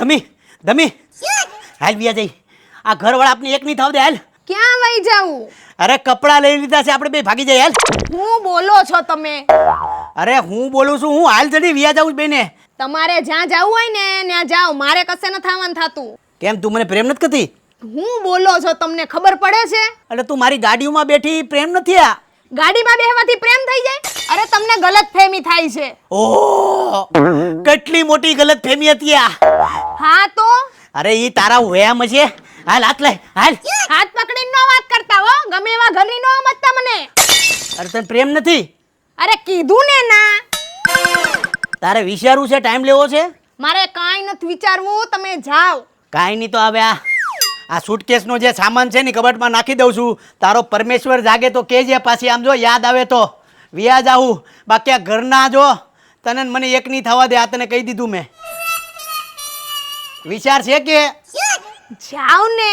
ધમી ધમી હાલ વ્યા જઈ આ ઘરવાળા આપની એક નહીં થાવ દે હાલ ક્યાં વઈ જાવું? અરે કપડાં લઈ લીધા છે આપણે બે ભાગી જાય હાલ હું બોલો છો તમે? અરે હું બોલું છું હું હાલ જડી વ્યા જાઉં બેને તમારે જ્યાં જાવું હોય ને ત્યાં જાઓ, મારે કશે ન થવાનું થાતું. કેમ તું મને પ્રેમ નથી કરતી? હું બોલો છો તમને ખબર પડે છે? એટલે તું મારી ગાડીઓમાં બેઠી પ્રેમ નથી આ ગાડીમાં બેહવાથી પ્રેમ થઈ જાય? અરે તમને ગલતફહેમી થાય છે. ઓહ કેટલી મોટી ગલતફહેમી હતી આ. હા તો અરે ઈ તારા વ્યાયામ છે. હાલ હાથ લઈ હાલ. હાથ પકડીને નો વાત કરતા હો, ગમે એવા ઘરની નો મતતા મને. અરે તને પ્રેમ નથી? અરે કીધું ને ના. તારે વિચારવું છે, ટાઈમ લેવો છે? મારે કાંઈ નથી વિચારવું, તમે જાઓ. કાંઈ નહીં તો હવે આ સુટકેસનો જે સામાન છે ને કબાટમાં નાખી દઉં છું. તારો પરમેશ્વર જાગે તો કેજે પાછી આમ જો યાદ આવે તો વ્યા જાઉં. બાકી આ ઘરના જો તને ને મને એક નહીં થવા દે, આ તને કહી દીધું મેં. વિચાર છે કે જાઓ ને.